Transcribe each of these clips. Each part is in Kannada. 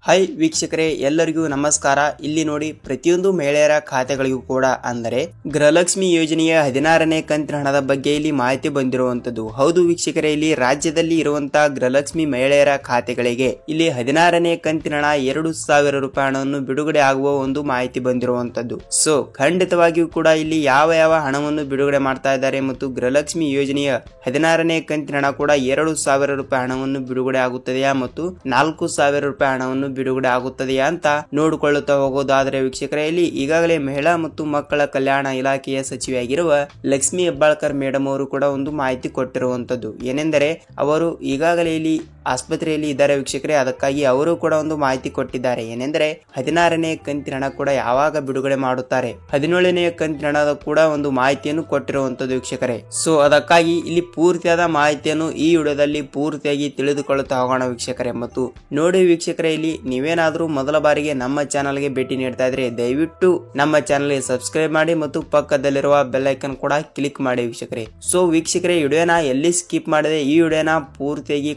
ಹಾಯ್ ವೀಕ್ಷಕರೇ, ಎಲ್ಲರಿಗೂ ನಮಸ್ಕಾರ. ಇಲ್ಲಿ ನೋಡಿ, ಪ್ರತಿಯೊಂದು ಮಹಿಳೆಯರ ಖಾತೆಗಳಿಗೂ ಕೂಡ ಅಂದರೆ ಗೃಹಲಕ್ಷ್ಮಿ ಯೋಜನೆಯ 16ನೇ ಕಂತಿನ ಹಣದ ಬಗ್ಗೆ ಇಲ್ಲಿ ಮಾಹಿತಿ ಬಂದಿರುವಂತದ್ದು. ಹೌದು ವೀಕ್ಷಕರೇ, ಇಲ್ಲಿ ರಾಜ್ಯದಲ್ಲಿ ಇರುವಂತಹ ಗೃಹಲಕ್ಷ್ಮಿ ಮಹಿಳೆಯರ ಖಾತೆಗಳಿಗೆ ಇಲ್ಲಿ 16ನೇ ಕಂತಿನ ಹಣ 2,000 ರೂಪಾಯಿ ಹಣವನ್ನು ಬಿಡುಗಡೆ ಆಗುವ ಒಂದು ಮಾಹಿತಿ ಬಂದಿರುವಂತದ್ದು. ಸೊ ಖಂಡಿತವಾಗಿಯೂ ಕೂಡ ಇಲ್ಲಿ ಯಾವ ಹಣವನ್ನು ಬಿಡುಗಡೆ ಮಾಡ್ತಾ ಇದ್ದಾರೆ ಮತ್ತು ಗೃಹಲಕ್ಷ್ಮಿ ಯೋಜನೆಯ 16ನೇ ಕಂತಿನ ಹಣ ಕೂಡ 2,000 ರೂಪಾಯಿ ಹಣವನ್ನು ಬಿಡುಗಡೆ ಆಗುತ್ತದೆಯಾ ಮತ್ತು 4,000 ರೂಪಾಯಿ ಹಣವನ್ನು ಬಿಡುಗಡೆ ಆಗುತ್ತದೆಯಾ ಅಂತ ನೋಡಿಕೊಳ್ಳುತ್ತಾ ಹೋಗೋದಾದ್ರೆ ವೀಕ್ಷಕರೇ, ಇಲ್ಲಿ ಈಗಾಗಲೇ ಮಹಿಳಾ ಮತ್ತು ಮಕ್ಕಳ ಕಲ್ಯಾಣ ಇಲಾಖೆಯ ಸಚಿವೆಯಾಗಿರುವ ಲಕ್ಷ್ಮಿ ಹೆಬ್ಬಾಳ್ಕರ್ ಮೇಡಮ್ ಅವರು ಕೂಡ ಒಂದು ಮಾಹಿತಿ ಕೊಟ್ಟಿರುವಂತದ್ದು. ಏನೆಂದರೆ ಅವರು ಈಗಾಗಲೇ ಇಲ್ಲಿ ಆಸ್ಪತ್ರೆಯಲ್ಲಿ ಇದ್ದಾರೆ ವೀಕ್ಷಕರೇ, ಅದಕ್ಕಾಗಿ ಅವರು ಕೂಡ ಒಂದು ಮಾಹಿತಿ ಕೊಟ್ಟಿದ್ದಾರೆ. ಏನೆಂದರೆ 16ನೇ ಕಂತಿನ ಹಣ ಕೂಡ ಯಾವಾಗ ಬಿಡುಗಡೆ ಮಾಡುತ್ತಾರೆ, 17ನೇ ಕಂತಿನ ಹಣದ ಕೂಡ ಒಂದು ಮಾಹಿತಿಯನ್ನು ಕೊಟ್ಟಿರುವಂತದ್ದು ವೀಕ್ಷಕರೇ. ಸೊ ಅದಕ್ಕಾಗಿ ಇಲ್ಲಿ ಪೂರ್ತಿಯಾದ ಮಾಹಿತಿಯನ್ನು ಈ ವಿಡಿಯೋದಲ್ಲಿ ಪೂರ್ತಿಯಾಗಿ ತಿಳಿದುಕೊಳ್ಳುತ್ತಾ ಹೋಗೋಣ ವೀಕ್ಷಕರೇ. ಮತ್ತು ನೋಡಿ ವೀಕ್ಷಕರೇ, ಇಲ್ಲಿ ನೀವೇನಾದ್ರೂ ಮೊದಲ ಬಾರಿಗೆ ನಮ್ಮ ಚಾನಲ್ಗೆ ಭೇಟಿ ನೀಡ್ತಾ ಇದ್ರೆ ದಯವಿಟ್ಟು ನಮ್ಮ ಚಾನಲ್ಗೆ ಸಬ್ಸ್ಕ್ರೈಬ್ ಮಾಡಿ ಮತ್ತು ಪಕ್ಕದಲ್ಲಿರುವ ಬೆಲ್ ಐಕನ್ ಕೂಡ ಕ್ಲಿಕ್ ಮಾಡಿ ವೀಕ್ಷಕರೇ. ಸೊ ವೀಕ್ಷಕರೇ, ವಿಡಿಯೋನ ಎಲ್ಲಿ ಸ್ಕಿಪ್ ಮಾಡದೆ ಈ ವಿಡಿಯೋನ ಪೂರ್ತಿಯಾಗಿ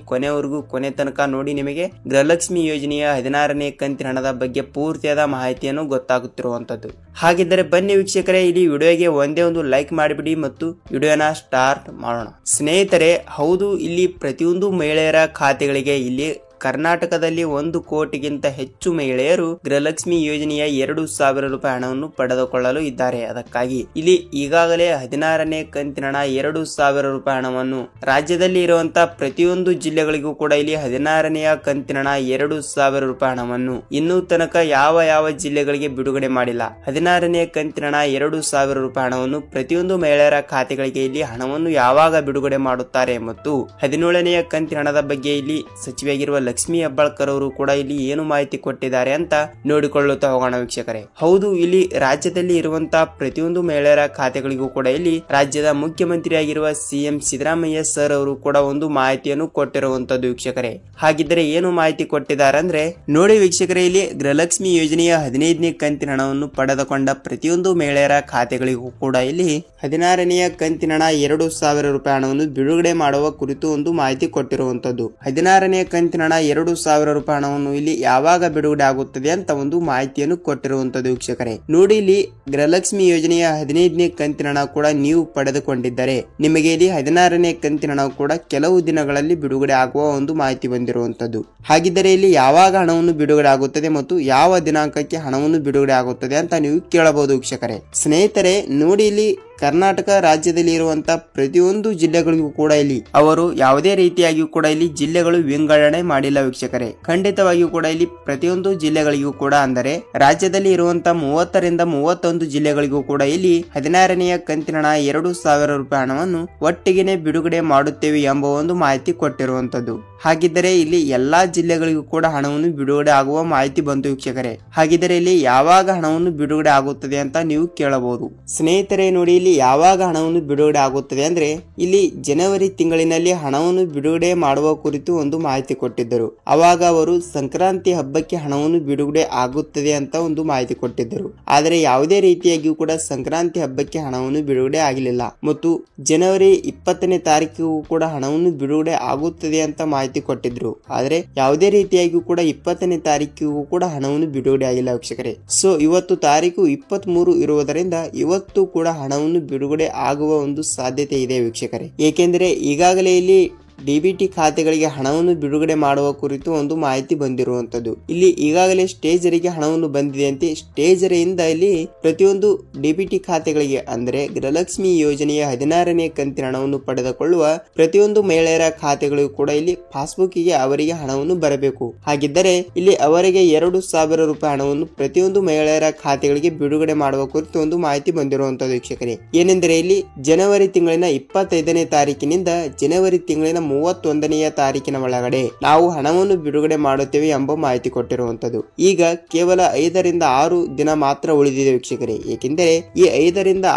ಕೊನೆ ತನಕ ನೋಡಿ, ನಿಮಗೆ ಗೃಹಲಕ್ಷ್ಮಿ ಯೋಜನೆಯ 16ನೇ ಕಂತಿನ ಹಣದ ಬಗ್ಗೆ ಪೂರ್ತಿಯಾದ ಮಾಹಿತಿಯನ್ನು ಗೊತ್ತಾಗುತ್ತಿರುವಂತದ್ದು. ಹಾಗಿದ್ದರೆ ಬನ್ನಿ ವೀಕ್ಷಕರೇ, ಇಲ್ಲಿ ವಿಡಿಯೋಗೆ ಒಂದೇ ಒಂದು ಲೈಕ್ ಮಾಡಿಬಿಡಿ ಮತ್ತು ವಿಡಿಯೋನ ಸ್ಟಾರ್ಟ್ ಮಾಡೋಣ. ಸ್ನೇಹಿತರೆ, ಹೌದು, ಇಲ್ಲಿ ಪ್ರತಿಯೊಂದು ಮಹಿಳೆಯರ ಖಾತೆಗಳಿಗೆ ಇಲ್ಲಿ ಕರ್ನಾಟಕದಲ್ಲಿ 1 ಕೋಟಿಗಿಂತ ಹೆಚ್ಚು ಮಹಿಳೆಯರು ಗೃಹಲಕ್ಷ್ಮಿ ಯೋಜನೆಯ 2,000 ರೂಪಾಯಿ ಹಣವನ್ನು ಪಡೆದುಕೊಳ್ಳಲು ಇದ್ದಾರೆ. ಅದಕ್ಕಾಗಿ ಇಲ್ಲಿ ಈಗಾಗಲೇ 16ನೇ ಕಂತಿನ ಹಣ 2,000 ರೂಪಾಯಿ ಹಣವನ್ನು ರಾಜ್ಯದಲ್ಲಿ ಇರುವಂತಹ ಪ್ರತಿಯೊಂದು ಜಿಲ್ಲೆಗಳಿಗೂ ಕೂಡ ಇಲ್ಲಿ 16ನೆಯ ಕಂತಿನ ಹಣ 2,000 ರೂಪಾಯಿ ಹಣವನ್ನು ಇನ್ನೂ ತನಕ ಯಾವ ಜಿಲ್ಲೆಗಳಿಗೆ ಬಿಡುಗಡೆ ಮಾಡಿಲ್ಲ. 16ನೇ ಕಂತಿನ ಹಣ 2,000 ರೂಪಾಯಿ ಹಣವನ್ನು ಪ್ರತಿಯೊಂದು ಮಹಿಳೆಯರ ಖಾತೆಗಳಿಗೆ ಇಲ್ಲಿ ಹಣವನ್ನು ಯಾವಾಗ ಬಿಡುಗಡೆ ಮಾಡುತ್ತಾರೆ ಮತ್ತು 17ನೆಯ ಕಂತಿನ ಹಣದ ಬಗ್ಗೆ ಇಲ್ಲಿ ಸಚಿವೆಯಾಗಿರುವ ಲಕ್ಷ್ಮಿ ಹೆಬ್ಬಾಳ್ಕರ್ ಅವರು ಕೂಡ ಇಲ್ಲಿ ಏನು ಮಾಹಿತಿ ಕೊಟ್ಟಿದ್ದಾರೆ ಅಂತ ನೋಡಿಕೊಳ್ಳುತ್ತಾ ಹೋಗೋಣ ವೀಕ್ಷಕರೇ. ಹೌದು, ಇಲ್ಲಿ ರಾಜ್ಯದಲ್ಲಿ ಇರುವಂತಹ ಪ್ರತಿಯೊಂದು ಮಹಿಳೆಯರ ಖಾತೆಗಳಿಗೂ ಕೂಡ ಇಲ್ಲಿ ರಾಜ್ಯದ ಮುಖ್ಯಮಂತ್ರಿಯಾಗಿರುವ ಸಿಎಂ ಸಿದ್ದರಾಮಯ್ಯ ಸರ್ ಅವರು ಕೂಡ ಒಂದು ಮಾಹಿತಿಯನ್ನು ಕೊಟ್ಟಿರುವಂತದ್ದು ವೀಕ್ಷಕರೇ. ಹಾಗಿದ್ದರೆ ಏನು ಮಾಹಿತಿ ಕೊಟ್ಟಿದ್ದಾರೆ ಅಂದ್ರೆ ನೋಡಿ ವೀಕ್ಷಕರೇ, ಇಲ್ಲಿ ಗೃಹಲಕ್ಷ್ಮಿ ಯೋಜನೆಯ 15ನೇ ಕಂತಿನ ಹಣವನ್ನು ಪಡೆದುಕೊಂಡ ಪ್ರತಿಯೊಂದು ಮಹಿಳೆಯರ ಖಾತೆಗಳಿಗೂ ಕೂಡ ಇಲ್ಲಿ 16ನೆಯ ಕಂತಿನ ಹಣ 2,000 ರೂಪಾಯಿ ಹಣವನ್ನು ಬಿಡುಗಡೆ ಮಾಡುವ ಕುರಿತು ಒಂದು ಮಾಹಿತಿ ಕೊಟ್ಟಿರುವಂತದ್ದು. 16ನೇ ಕಂತಿನ ಹಣ 2,000 ರೂಪಾಯಿ ಹಣವನ್ನು ಇಲ್ಲಿ ಯಾವಾಗ ಬಿಡುಗಡೆ ಆಗುತ್ತದೆ ಅಂತ ಒಂದು ಮಾಹಿತಿಯನ್ನು ಕೊಟ್ಟಿರುವಂತದ್ದು ವೀಕ್ಷಕರೇ. ನೋಡಿ, ಇಲ್ಲಿ ಗೃಹಲಕ್ಷ್ಮಿ ಯೋಜನೆಯ 15ನೇ ಕಂತಿನ ಹಣ ಕೂಡ ನೀವು ಪಡೆದುಕೊಂಡಿದ್ದರೆ ನಿಮಗೆ ಇಲ್ಲಿ 16ನೇ ಕಂತಿನ ಹಣ ಕೂಡ ಕೆಲವು ದಿನಗಳಲ್ಲಿ ಬಿಡುಗಡೆ ಆಗುವ ಒಂದು ಮಾಹಿತಿ ಬಂದಿರುವಂತದ್ದು. ಹಾಗಿದ್ದರೆ ಇಲ್ಲಿ ಯಾವಾಗ ಹಣವನ್ನು ಬಿಡುಗಡೆ ಆಗುತ್ತದೆ ಮತ್ತು ಯಾವ ದಿನಾಂಕಕ್ಕೆ ಹಣವನ್ನು ಬಿಡುಗಡೆ ಆಗುತ್ತದೆ ಅಂತ ನೀವು ಕೇಳಬಹುದು ವೀಕ್ಷಕರೇ. ಸ್ನೇಹಿತರೆ, ನೋಡಿ, ಇಲ್ಲಿ ಕರ್ನಾಟಕ ರಾಜ್ಯದಲ್ಲಿ ಇರುವಂತಹ ಪ್ರತಿಯೊಂದು ಜಿಲ್ಲೆಗಳಿಗೂ ಕೂಡ ಇಲ್ಲಿ ಅವರು ಯಾವುದೇ ರೀತಿಯಾಗಿಯೂ ಕೂಡ ಇಲ್ಲಿ ಜಿಲ್ಲೆಗಳು ವಿಂಗಡಣೆ ಮಾಡಿಲ್ಲ ವೀಕ್ಷಕರೇ. ಖಂಡಿತವಾಗಿಯೂ ಕೂಡ ಇಲ್ಲಿ ಪ್ರತಿಯೊಂದು ಜಿಲ್ಲೆಗಳಿಗೂ ಕೂಡ ಅಂದರೆ ರಾಜ್ಯದಲ್ಲಿ ಇರುವಂತಹ 30ರಿಂದ 31 ಜಿಲ್ಲೆಗಳಿಗೂ ಕೂಡ ಇಲ್ಲಿ 16ನೆಯ ಕಂತಿನ ಹಣ 2,000 ರೂಪಾಯಿ ಹಣವನ್ನು ಒಟ್ಟಿಗೆನೆ ಬಿಡುಗಡೆ ಮಾಡುತ್ತೇವೆ ಎಂಬ ಒಂದು ಮಾಹಿತಿ ಕೊಟ್ಟಿರುವಂತದ್ದು. ಹಾಗಿದ್ದರೆ ಇಲ್ಲಿ ಎಲ್ಲಾ ಜಿಲ್ಲೆಗಳಿಗೂ ಕೂಡ ಹಣವನ್ನು ಬಿಡುಗಡೆ ಆಗುವ ಮಾಹಿತಿ ಬಂತು ವೀಕ್ಷಕರೇ. ಹಾಗಿದ್ದರೆ ಇಲ್ಲಿ ಯಾವಾಗ ಹಣವನ್ನು ಬಿಡುಗಡೆ ಆಗುತ್ತದೆ ಅಂತ ನೀವು ಕೇಳಬಹುದು. ಸ್ನೇಹಿತರೆ, ನೋಡಿ, ಇಲ್ಲಿ ಯಾವಾಗ ಹಣವನ್ನು ಬಿಡುಗಡೆ ಆಗುತ್ತದೆ ಅಂದ್ರೆ ಇಲ್ಲಿ ಜನವರಿ ತಿಂಗಳಿನಲ್ಲಿ ಹಣವನ್ನು ಬಿಡುಗಡೆ ಮಾಡುವ ಕುರಿತು ಒಂದು ಮಾಹಿತಿ ಕೊಟ್ಟಿದ್ದರು. ಅವಾಗ ಅವರು ಸಂಕ್ರಾಂತಿ ಹಬ್ಬಕ್ಕೆ ಹಣವನ್ನು ಬಿಡುಗಡೆ ಆಗುತ್ತದೆ ಅಂತ ಒಂದು ಮಾಹಿತಿ ಕೊಟ್ಟಿದ್ದರು. ಆದರೆ ಯಾವುದೇ ರೀತಿಯಾಗಿಯೂ ಕೂಡ ಸಂಕ್ರಾಂತಿ ಹಬ್ಬಕ್ಕೆ ಹಣವನ್ನು ಬಿಡುಗಡೆ ಆಗಲಿಲ್ಲ ಮತ್ತು ಜನವರಿ 20ನೇ ತಾರೀಕಿಗೂ ಕೂಡ ಹಣವನ್ನು ಬಿಡುಗಡೆ ಆಗುತ್ತದೆ ಅಂತ ಮಾಹಿತಿ ಕೊಟ್ಟಿದ್ರು. ಆದ್ರೆ ಯಾವುದೇ ರೀತಿಯಾಗಿಯೂ ಕೂಡ 20ನೇ ತಾರೀಕಿಗೂ ಕೂಡ ಹಣವನ್ನು ಬಿಡುಗಡೆ ಆಗಿಲ್ಲ ವೀಕ್ಷಕರೇ. ಸೊ ಇವತ್ತು ತಾರೀಕು 23 ಇರುವುದರಿಂದ ಇವತ್ತು ಕೂಡ ಹಣವನ್ನು ಬಿಡುಗಡೆ ಆಗುವ ಒಂದು ಸಾಧ್ಯತೆ ಇದೆ ವೀಕ್ಷಕರೇ. ಏಕೆಂದರೆ ಈಗಾಗಲೇ ಇಲ್ಲಿ ಡಿಬಿಟಿ ಖಾತೆಗಳಿಗೆ ಹಣವನ್ನು ಬಿಡುಗಡೆ ಮಾಡುವ ಕುರಿತು ಒಂದು ಮಾಹಿತಿ ಬಂದಿರುವಂತದ್ದು. ಇಲ್ಲಿ ಈಗಾಗಲೇ ಸ್ಟೇಜರಿಗೆ ಹಣವನ್ನು ಬಂದಿದೆ ಅಂತೆ. ಸ್ಟೇಜರಿಂದ ಇಲ್ಲಿ ಪ್ರತಿಯೊಂದು ಡಿಬಿಟಿ ಖಾತೆಗಳಿಗೆ ಅಂದರೆ ಗೃಹಲಕ್ಷ್ಮಿ ಯೋಜನೆಯ 16ನೇ ಕಂತಿನ ಹಣವನ್ನು ಪಡೆದುಕೊಳ್ಳುವ ಪ್ರತಿಯೊಂದು ಮಹಿಳೆಯರ ಖಾತೆಗಳಿಗೂ ಕೂಡ ಇಲ್ಲಿ ಪಾಸ್ಬುಕ್ಗೆ ಅವರಿಗೆ ಹಣವನ್ನು ಬರಬೇಕು. ಹಾಗಿದ್ದರೆ ಇಲ್ಲಿ ಅವರಿಗೆ 2,000 ರೂಪಾಯಿ ಹಣವನ್ನು ಪ್ರತಿಯೊಂದು ಮಹಿಳೆಯರ ಖಾತೆಗಳಿಗೆ ಬಿಡುಗಡೆ ಮಾಡುವ ಕುರಿತು ಒಂದು ಮಾಹಿತಿ ಬಂದಿರುವಂತದ್ದು ವೀಕ್ಷಕರೇ. ಏನೆಂದರೆ ಇಲ್ಲಿ ಜನವರಿ ತಿಂಗಳಿನ 25ನೇ ತಾರೀಕಿನಿಂದ ಜನವರಿ ತಿಂಗಳಿನ 31ನೆಯ ತಾರೀಕಿನ ಒಳಗಡೆ ನಾವು ಹಣವನ್ನು ಬಿಡುಗಡೆ ಮಾಡುತ್ತೇವೆ ಎಂಬ ಮಾಹಿತಿ ಕೊಟ್ಟಿರುವಂತದ್ದು. ಈಗ ಕೇವಲ 5ರಿಂದ 6 ದಿನ ಮಾತ್ರ ಉಳಿದಿದೆ ವೀಕ್ಷಕರೇ. ಏಕೆಂದರೆ ಈ 5ರಿಂದ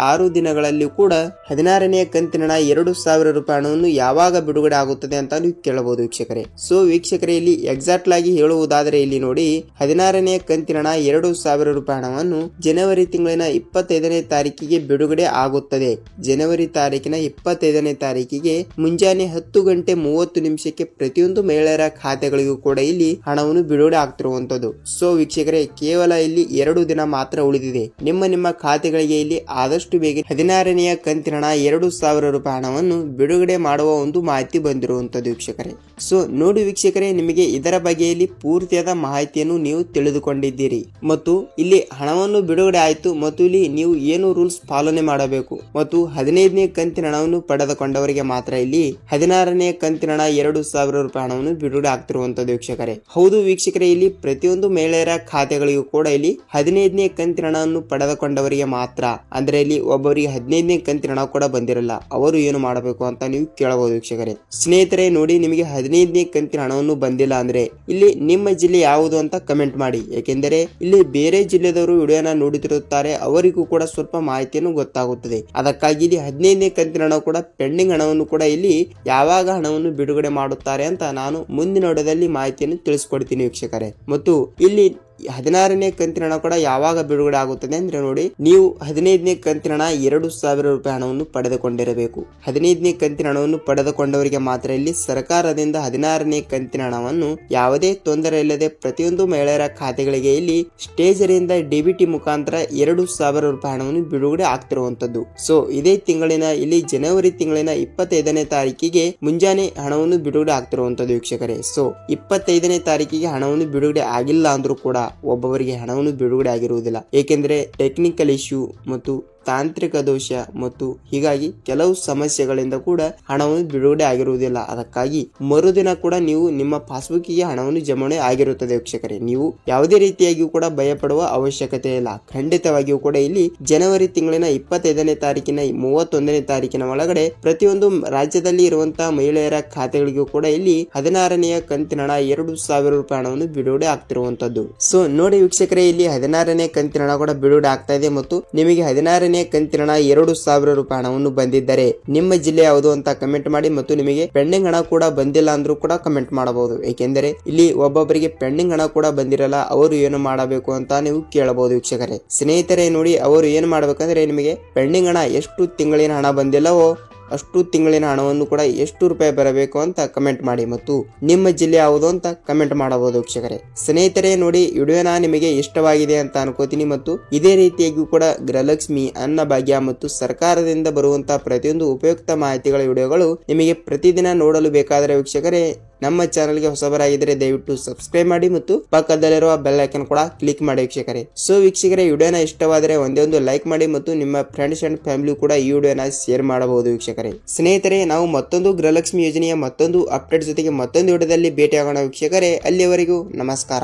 6 ದಿನಗಳಲ್ಲಿ ಕೂಡ 16ನೇ ಕಂತಿನ ಹಣ 2,000 ರೂಪಾಯಿ ಹಣವನ್ನು ಯಾವಾಗ ಬಿಡುಗಡೆ ಆಗುತ್ತದೆ ಅಂತ ನೀವು ಕೇಳಬಹುದು ವೀಕ್ಷಕರೇ. ಸೊ ವೀಕ್ಷಕರೇ, ಇಲ್ಲಿ ಎಕ್ಸಾಕ್ಟ್ ಆಗಿ ಹೇಳುವುದಾದರೆ ಇಲ್ಲಿ ನೋಡಿ, 16ನೇ ಕಂತಿನ ಹಣ 2,000 ರೂಪಾಯಿ ಹಣವನ್ನು ಜನವರಿ ತಿಂಗಳಿನ 25ನೇ ತಾರೀಕಿಗೆ ಬಿಡುಗಡೆ ಆಗುತ್ತದೆ. ಜನವರಿ ತಾರೀಕಿನ 25ನೇ ತಾರೀಕಿಗೆ ಮುಂಜಾನೆ 10 ಗಂಟೆ 1:30 ಪ್ರತಿಯೊಂದು ಮಹಿಳೆಯರ ಖಾತೆಗಳಿಗೂ ಕೂಡ ಇಲ್ಲಿ ಹಣವನ್ನು ಬಿಡುಗಡೆ ಆಗ್ತಿರುವಂತದ್ದು. ಸೊ ವೀಕ್ಷಕರೇ, ಕೇವಲ ಇಲ್ಲಿ 2 ದಿನ ಮಾತ್ರ ಉಳಿದಿದೆ. ನಿಮ್ಮ ಖಾತೆಗಳಿಗೆ ಇಲ್ಲಿ ಆದಷ್ಟು ಬೇಗ 16ನೇ ಕಂತಿನ ಹಣ 2,000 ರೂಪಾಯಿ ಹಣವನ್ನು ಬಿಡುಗಡೆ ಮಾಡುವ ಒಂದು ಮಾಹಿತಿ ಬಂದಿರುವಂತದ್ದು ವೀಕ್ಷಕರೇ. ಸೊ ನೋಡಿ ವೀಕ್ಷಕರೇ, ನಿಮಗೆ ಇದರ ಬಗ್ಗೆಯಲ್ಲಿ ಪೂರ್ತಿಯಾದ ಮಾಹಿತಿಯನ್ನು ನೀವು ತಿಳಿದುಕೊಂಡಿದ್ದೀರಿ ಮತ್ತು ಇಲ್ಲಿ ಹಣವನ್ನು ಬಿಡುಗಡೆ ಆಯ್ತು ಮತ್ತು ಇಲ್ಲಿ ನೀವು ಏನು ರೂಲ್ಸ್ ಪಾಲನೆ ಮಾಡಬೇಕು ಮತ್ತು 15ನೇ ಕಂತಿನ ಹಣವನ್ನು ಪಡೆದುಕೊಂಡವರಿಗೆ ಮಾತ್ರ ಇಲ್ಲಿ 16ನೇ ಕಂತಿನ ಹಣ 2,000 ರೂಪಾಯಿ ಹಣವನ್ನು ಬಿಡುಗಡೆ ಆಗ್ತಿರುವಂತದ್ದು ವೀಕ್ಷಕರೇ. ಹೌದು ವೀಕ್ಷಕರೇ, ಇಲ್ಲಿ ಪ್ರತಿಯೊಂದು ಮಹಿಳೆಯರ ಖಾತೆಗಳಿಗೂ ಕೂಡ ಇಲ್ಲಿ 15ನೇ ಕಂತಿನ ಹಣವನ್ನು ಪಡೆದುಕೊಂಡವರಿಗೆ ಮಾತ್ರ, ಅಂದ್ರೆ ಇಲ್ಲಿ ಒಬ್ಬರಿಗೆ 15ನೇ ಕಂತಿನ ಹಣ ಕೂಡ ಬಂದಿರಲ್ಲ, ಅವರು ಏನು ಮಾಡಬೇಕು ಅಂತ ನೀವು ಕೇಳಬಹುದು ವೀಕ್ಷಕರೇ. ಸ್ನೇಹಿತರೆ ನೋಡಿ, ನಿಮಗೆ 15ನೇ ಕಂತಿನ ಹಣವನ್ನು ಬಂದಿಲ್ಲ ಅಂದ್ರೆ ಇಲ್ಲಿ ನಿಮ್ಮ ಜಿಲ್ಲೆ ಯಾವುದು ಅಂತ ಕಮೆಂಟ್ ಮಾಡಿ. ಯಾಕೆಂದರೆ ಇಲ್ಲಿ ಬೇರೆ ಜಿಲ್ಲೆದವರು ವಿಡಿಯೋನ ನೋಡುತ್ತಿರುತ್ತಾರೆ, ಅವರಿಗೂ ಕೂಡ ಸ್ವಲ್ಪ ಮಾಹಿತಿಯನ್ನು ಗೊತ್ತಾಗುತ್ತದೆ. ಅದಕ್ಕಾಗಿ ಇಲ್ಲಿ 15ನೇ ಕಂತಿನ ಹಣ ಕೂಡ ಪೆಂಡಿಂಗ್ ಹಣವನ್ನು ಕೂಡ ಇಲ್ಲಿ ಯಾವಾಗ ಹಣವನ್ನು ಬಿಡುಗಡೆ ಮಾಡುತ್ತಾರೆ ಅಂತ ನಾನು ಮುಂದಿನ ವಿಡಿಯೋದಲ್ಲಿ ಮಾಹಿತಿಯನ್ನು ತಿಳಿಸ್ಕೊಡ್ತೀನಿ ವೀಕ್ಷಕರೇ. ಮತ್ತು ಇಲ್ಲಿ 16ನೇ ಕಂತಿನ ಹಣ ಕೂಡ ಯಾವಾಗ ಬಿಡುಗಡೆ ಆಗುತ್ತದೆ ಅಂದ್ರೆ ನೋಡಿ, ನೀವು 15ನೇ ಕಂತಿನ ಹಣ 2,000 ರೂಪಾಯಿ ಹಣವನ್ನು ಪಡೆದುಕೊಂಡಿರಬೇಕು. 15ನೇ ಕಂತಿನ ಹಣವನ್ನು ಪಡೆದುಕೊಂಡವರಿಗೆ ಮಾತ್ರ ಇಲ್ಲಿ ಸರ್ಕಾರದಿಂದ 16ನೇ ಕಂತಿನ ಹಣವನ್ನು ಯಾವುದೇ ತೊಂದರೆ ಇಲ್ಲದೆ ಪ್ರತಿಯೊಂದು ಮಹಿಳೆಯರ ಖಾತೆಗಳಿಗೆ ಇಲ್ಲಿ ಸ್ಟೇಜರಿಂದ ಡಿಬಿಟಿ ಮುಖಾಂತರ 2,000 ರೂಪಾಯಿ ಹಣವನ್ನು ಬಿಡುಗಡೆ ಆಗ್ತಿರುವಂತದ್ದು. ಸೊ ಇದೇ ತಿಂಗಳಿನ ಇಲ್ಲಿ ಜನವರಿ ತಿಂಗಳಿನ 25ನೇ ತಾರೀಕಿಗೆ ಮುಂಜಾನೆ ಹಣವನ್ನು ಬಿಡುಗಡೆ ಆಗ್ತಿರುವಂತದ್ದು ವೀಕ್ಷಕರೇ. ಸೊ 25ನೇ ತಾರೀಕಿಗೆ ಹಣವನ್ನು ಬಿಡುಗಡೆ ಆಗಿಲ್ಲ ಅಂದ್ರೂ ಕೂಡ ಒಬ್ಬೊಬ್ಬರಿಗೆ ಹಣವನ್ನು ಬಿಡುಗಡೆ ಆಗಿರುವುದಿಲ್ಲ. ಏಕೆಂದರೆ ಟೆಕ್ನಿಕಲ್ ಇಶ್ಯೂ ಮತ್ತು ತಾಂತ್ರಿಕ ದೋಷ ಮತ್ತು ಹೀಗಾಗಿ ಕೆಲವು ಸಮಸ್ಯೆಗಳಿಂದ ಕೂಡ ಹಣವನ್ನು ಬಿಡುಗಡೆ ಆಗಿರುವುದಿಲ್ಲ. ಅದಕ್ಕಾಗಿ ಮರುದಿನ ಕೂಡ ನೀವು ನಿಮ್ಮ ಪಾಸ್ಬುಕ್ಗೆ ಹಣವನ್ನು ಜಮಾವಣೆ ಆಗಿರುತ್ತದೆ ವೀಕ್ಷಕರೇ. ನೀವು ಯಾವುದೇ ರೀತಿಯಾಗಿಯೂ ಕೂಡ ಭಯಪಡುವ ಅವಶ್ಯಕತೆ ಇಲ್ಲ. ಖಂಡಿತವಾಗಿಯೂ ಕೂಡ ಇಲ್ಲಿ ಜನವರಿ ತಿಂಗಳಿನ 25ನೇ ತಾರೀಕಿನ 31ನೇ ತಾರೀಕಿನ ಒಳಗಡೆ ಪ್ರತಿಯೊಂದು ರಾಜ್ಯದಲ್ಲಿ ಇರುವಂತಹ ಮಹಿಳೆಯರ ಖಾತೆಗಳಿಗೂ ಕೂಡ ಇಲ್ಲಿ 16ನೇ ಕಂತಿನ ಹಣ 2,000 ರೂಪಾಯಿ ಹಣವನ್ನು ಬಿಡುಗಡೆ ಆಗ್ತಿರುವಂತದ್ದು. ಸೊ ನೋಡಿ ವೀಕ್ಷಕರೇ, ಇಲ್ಲಿ 16ನೇ ಕಂತಿನ ಹಣ ಕೂಡ ಬಿಡುಗಡೆ ಆಗ್ತಾ ಇದೆ ಮತ್ತು ನಿಮಗೆ 16ನೇ ಕಂತಿನ ಹಣ 2,000 ರೂಪಾಯಿ ಹಣವನ್ನು ಬಂದಿದ್ದರೆ ನಿಮ್ಮ ಜಿಲ್ಲೆ ಯಾವುದು ಅಂತ ಕಮೆಂಟ್ ಮಾಡಿ ಮತ್ತು ನಿಮಗೆ ಪೆಂಡಿಂಗ್ ಹಣ ಕೂಡ ಬಂದಿಲ್ಲ ಅಂದ್ರೂ ಕೂಡ ಕಮೆಂಟ್ ಮಾಡಬಹುದು. ಏಕೆಂದರೆ ಇಲ್ಲಿ ಒಬ್ಬೊಬ್ಬರಿಗೆ ಪೆಂಡಿಂಗ್ ಹಣ ಕೂಡ ಬಂದಿರಲ್ಲ, ಅವರು ಏನು ಮಾಡಬೇಕು ಅಂತ ನೀವು ಕೇಳಬಹುದು ವೀಕ್ಷಕರೇ. ಸ್ನೇಹಿತರೆ ನೋಡಿ, ಅವರು ಏನು ಮಾಡಬೇಕಂದ್ರೆ ನಿಮಗೆ ಪೆಂಡಿಂಗ್ ಹಣ ಎಷ್ಟು ತಿಂಗಳಿನ ಹಣ ಬಂದಿಲ್ಲವೋ ಅಷ್ಟು ತಿಂಗಳಿನ ಹಣವನ್ನು ಕೂಡ ಎಷ್ಟು ರೂಪಾಯಿ ಬರಬೇಕು ಅಂತ ಕಮೆಂಟ್ ಮಾಡಿ ಮತ್ತು ನಿಮ್ಮ ಜಿಲ್ಲೆ ಯಾವುದು ಅಂತ ಕಮೆಂಟ್ ಮಾಡಬಹುದು ವೀಕ್ಷಕರೇ. ಸ್ನೇಹಿತರೆ ನೋಡಿ, ವಿಡಿಯೋನ ನಿಮಗೆ ಇಷ್ಟವಾಗಿದೆ ಅಂತ ಅನ್ಕೋತೀನಿ ಮತ್ತು ಇದೇ ರೀತಿಯಾಗಿ ಕೂಡ ಗೃಹಲಕ್ಷ್ಮಿ, ಅನ್ನಭಾಗ್ಯ ಮತ್ತು ಸರ್ಕಾರದಿಂದ ಬರುವಂತಹ ಪ್ರತಿಯೊಂದು ಉಪಯುಕ್ತ ಮಾಹಿತಿಗಳ ವಿಡಿಯೋಗಳು ನಿಮಗೆ ಪ್ರತಿದಿನ ನೋಡಲು ಬೇಕಾದರೆ ವೀಕ್ಷಕರೇ ನಮ್ಮ ಚಾನಲ್ಗೆ ಹೊಸಬರಾಗಿದ್ದರೆ ದಯವಿಟ್ಟು ಸಬ್ಸ್ಕ್ರೈಬ್ ಮಾಡಿ ಮತ್ತು ಪಕ್ಕದಲ್ಲಿರುವ ಬೆಲ್ ಐಕನ್ ಕೂಡ ಕ್ಲಿಕ್ ಮಾಡಿ ವೀಕ್ಷಕರೇ. ಸೊ ವೀಕ್ಷಕರೇ, ವಿಡಿಯೋನ ಇಷ್ಟವಾದರೆ ಒಂದೇ ಒಂದು ಲೈಕ್ ಮಾಡಿ ಮತ್ತು ನಿಮ್ಮ ಫ್ರೆಂಡ್ಸ್ ಅಂಡ್ ಫ್ಯಾಮಿಲಿ ಕೂಡ ಈ ವಿಡಿಯೋನ ಶೇರ್ ಮಾಡಬಹುದು ವೀಕ್ಷಕರೇ. ಸ್ನೇಹಿತರೆ, ನಾವು ಮತ್ತೊಂದು ಗೃಹಲಕ್ಷ್ಮಿ ಯೋಜನೆಯ ಮತ್ತೊಂದು ಅಪ್ಡೇಟ್ ಜೊತೆಗೆ ಮತ್ತೊಂದು ವಿಡಿಯೋದಲ್ಲಿ ಭೇಟಿಯಾಗೋಣ ವೀಕ್ಷಕರೇ. ಅಲ್ಲಿಯವರೆಗೂ ನಮಸ್ಕಾರ.